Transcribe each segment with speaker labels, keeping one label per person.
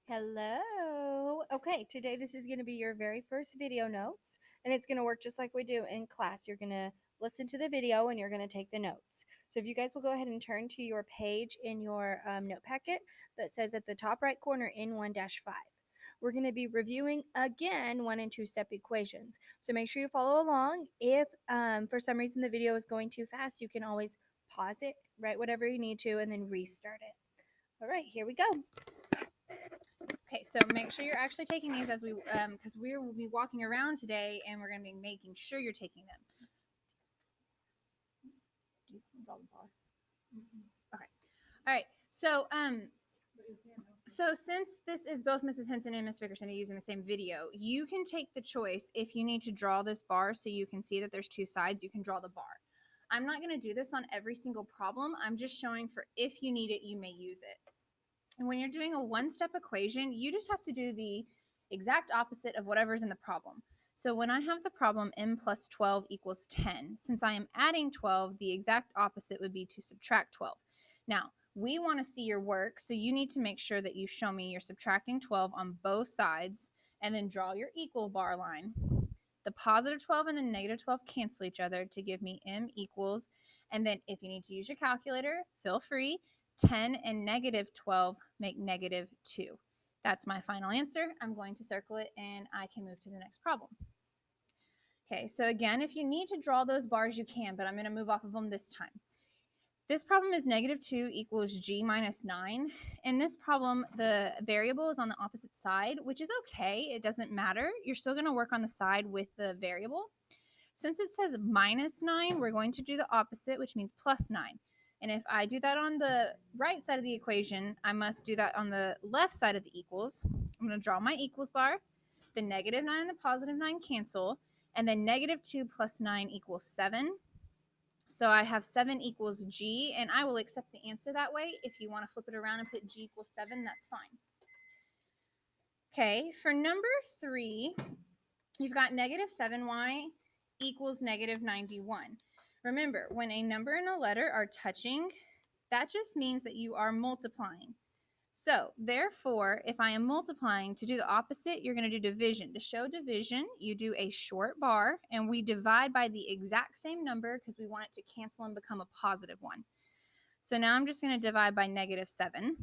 Speaker 1: Hello. Okay, today this is going to be your very first video notes, and it's going to work just like we do in class. You're going to listen to the video and you're going to take the notes. So if you guys will go ahead and turn to your page in your note packet that says at the top right corner in 1-5. We're going to be reviewing again 1 and 2 step equations. So make sure you follow along. If for some reason the video is going too fast, you can always pause it, write whatever you need to, and then restart it. All right, here we go. Okay, so make sure you're actually taking these as because we will be walking around today and we're going to be making sure you're taking them. Do you draw the bar? Okay. All right. So since this is both Mrs. Henson and Miss Vickerson using the same video, you can take the choice if you need to draw this bar so you can see that there's two sides, you can draw the bar. I'm not going to do this on every single problem. I'm just showing for if you need it, you may use it. And when you're doing a one-step equation, you just have to do the exact opposite of whatever's in the problem. So when I have the problem m plus 12 equals 10, since I am adding 12, the exact opposite would be to subtract 12. Now, we want to see your work, so you need to make sure that you show me you're subtracting 12 on both sides, and then draw your equal bar line. The positive 12 and the negative 12 cancel each other to give me m equals, and then if you need to use your calculator, feel free. 10 and negative 12 make negative 2. That's my final answer. I'm going to circle it and I can move to the next problem. Okay, so again, if you need to draw those bars, you can, but I'm going to move off of them this time. This problem is negative 2 equals g minus 9. In this problem, the variable is on the opposite side, which is okay. It doesn't matter. You're still going to work on the side with the variable. Since it says minus 9, we're going to do the opposite, which means plus 9. And if I do that on the right side of the equation, I must do that on the left side of the equals. I'm going to draw my equals bar. The negative 9 and the positive 9 cancel. And then negative 2 plus 9 equals 7. So I have 7 equals g, and I will accept the answer that way. If you want to flip it around and put g equals 7, that's fine. Okay, for number 3, you've got negative 7y equals negative 91. Remember, when a number and a letter are touching, that just means that you are multiplying. So, therefore, if I am multiplying, to do the opposite, you're going to do division. To show division, you do a short bar, and we divide by the exact same number because we want it to cancel and become a positive one. So now I'm just going to divide by negative 7.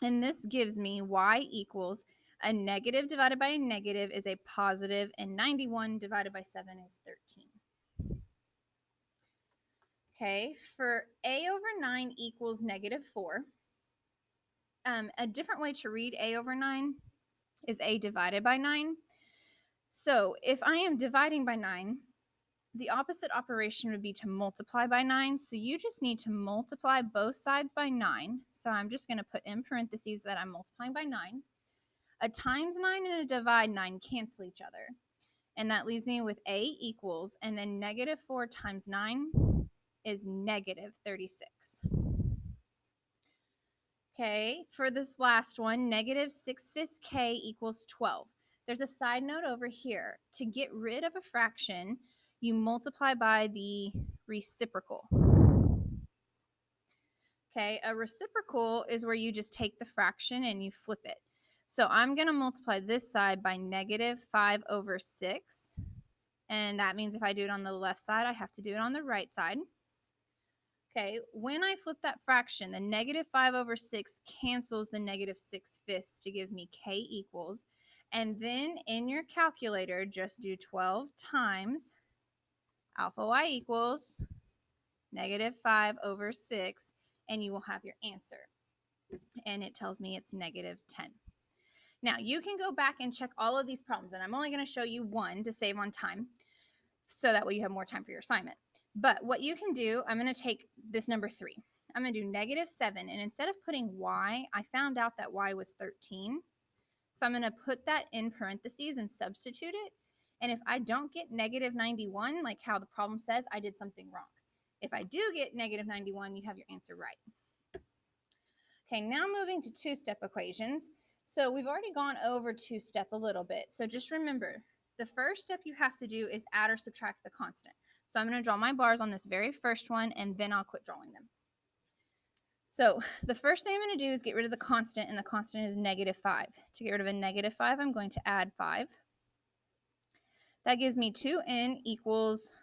Speaker 1: And this gives me y equals a negative divided by a negative is a positive, and 91 divided by 7 is 13. Okay, for a over 9 equals negative 4. A different way to read a over 9 is a divided by 9. So if I am dividing by 9, the opposite operation would be to multiply by 9. So you just need to multiply both sides by 9. So I'm just going to put in parentheses that I'm multiplying by 9. A times 9 and a divide 9 cancel each other. And that leaves me with a equals, and then negative 4 times 9 is negative 36. Okay, for this last one, negative 6/5 k equals 12. There's a side note over here. To get rid of a fraction, you multiply by the reciprocal. Okay, a reciprocal is where you just take the fraction and you flip it. So I'm going to multiply this side by negative 5 over 6. And that means if I do it on the left side, I have to do it on the right side. Okay, when I flip that fraction, the negative 5 over 6 cancels the negative 6/5 to give me k equals. And then in your calculator, just do 12 times alpha y equals negative 5 over 6, and you will have your answer. And it tells me it's negative 10. Now, you can go back and check all of these problems, and I'm only going to show you one to save on time, so that way you have more time for your assignment. But what you can do, I'm going to take this number 3. I'm going to do negative 7, and instead of putting y, I found out that y was 13. So I'm going to put that in parentheses and substitute it. And if I don't get negative 91, like how the problem says, I did something wrong. If I do get negative 91, you have your answer right. Okay, now moving to two-step equations. So we've already gone over two-step a little bit. So just remember, the first step you have to do is add or subtract the constant. So I'm going to draw my bars on this very first one, and then I'll quit drawing them. So the first thing I'm going to do is get rid of the constant, and the constant is -5. To get rid of a -5, I'm going to add 5. That gives me 2n equals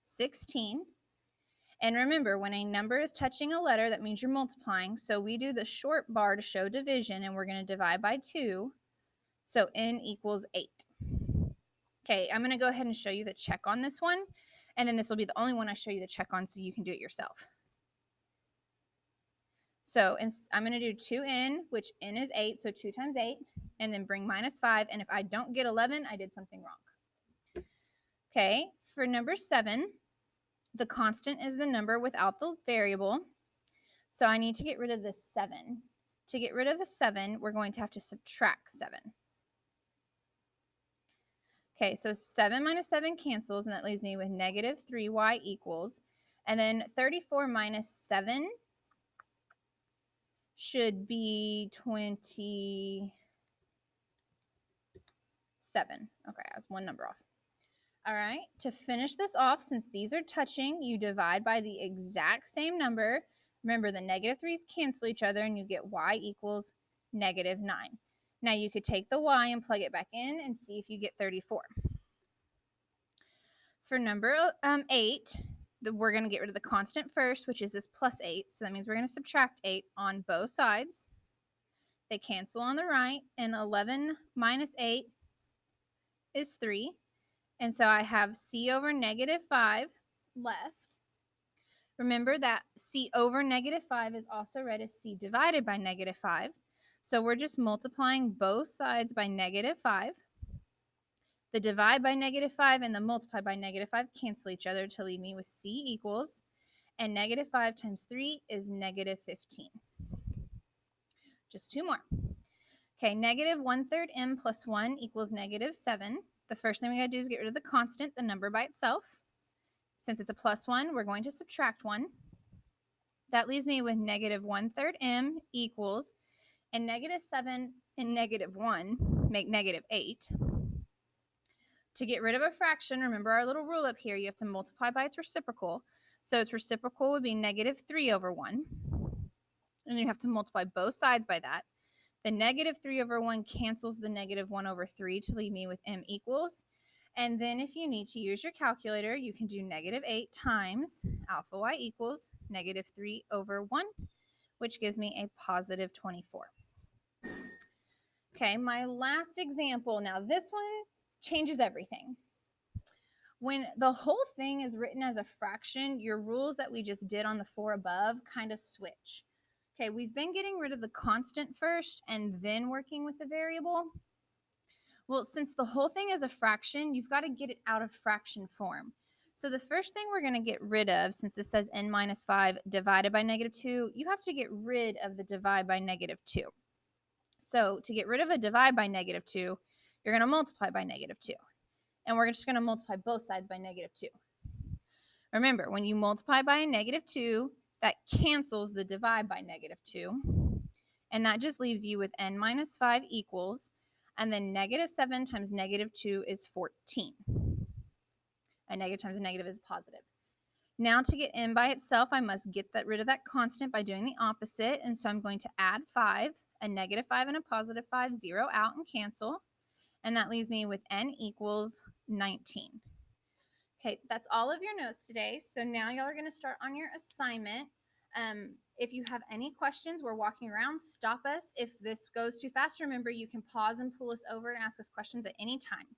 Speaker 1: 16. And remember, when a number is touching a letter, that means you're multiplying. So we do the short bar to show division, and we're going to divide by 2. So n equals 8. Okay, I'm going to go ahead and show you the check on this one. And then this will be the only one I show you the check on so you can do it yourself. So I'm going to do 2n, which n is 8, so 2 times 8, and then bring -5. And if I don't get 11, I did something wrong. Okay, for number 7, the constant is the number without the variable. So I need to get rid of the 7. To get rid of a 7, we're going to have to subtract 7. Okay, so 7 minus 7 cancels, and that leaves me with -3y equals. And then 34 minus 7 should be 27. Okay, I was one number off. All right, to finish this off, since these are touching, you divide by the exact same number. Remember, the -3's cancel each other, and you get y equals -9. Now you could take the y and plug it back in and see if you get 34. For number 8, we're going to get rid of the constant first, which is this +8. So that means we're going to subtract 8 on both sides. They cancel on the right, and 11 minus 8 is 3. And so I have c over -5 left. Remember that c over -5 is also read as c divided by -5. So we're just multiplying both sides by -5. The divide by -5 and the multiply by -5 cancel each other to leave me with c equals, and -5 times 3 is -15. Just 2 more. Okay, -1/3 m plus 1 equals -7. The first thing we gotta do is get rid of the constant, the number by itself. Since it's a +1, we're going to subtract 1. That leaves me with -1/3 m equals, and -7 and -1 make -8. To get rid of a fraction, remember our little rule up here, you have to multiply by its reciprocal. So its reciprocal would be -3/1. And you have to multiply both sides by that. The -3/1 cancels the -1/3 to leave me with m equals. And then if you need to use your calculator, you can do -8 times alpha y equals -3/1, which gives me a positive 24. Okay, my last example. Now this one changes everything. When the whole thing is written as a fraction, your rules that we just did on the 4 above kind of switch. Okay, we've been getting rid of the constant first and then working with the variable. Well, since the whole thing is a fraction, you've got to get it out of fraction form. So the first thing we're going to get rid of, since this says n minus 5 divided by -2, you have to get rid of the divide by -2. So to get rid of a divide by -2, you're going to multiply by -2. And we're just going to multiply both sides by -2. Remember, when you multiply by a -2, that cancels the divide by -2. And that just leaves you with n minus 5 equals, and then -7 times -2 is 14. A negative times a negative is positive. Now to get n by itself, I must get rid of that constant by doing the opposite. And so I'm going to add 5, a -5 and a +5, 0 out and cancel. And that leaves me with n equals 19. Okay, that's all of your notes today. So now y'all are going to start on your assignment. If you have any questions, we're walking around, stop us. If this goes too fast, remember you can pause and pull us over and ask us questions at any time.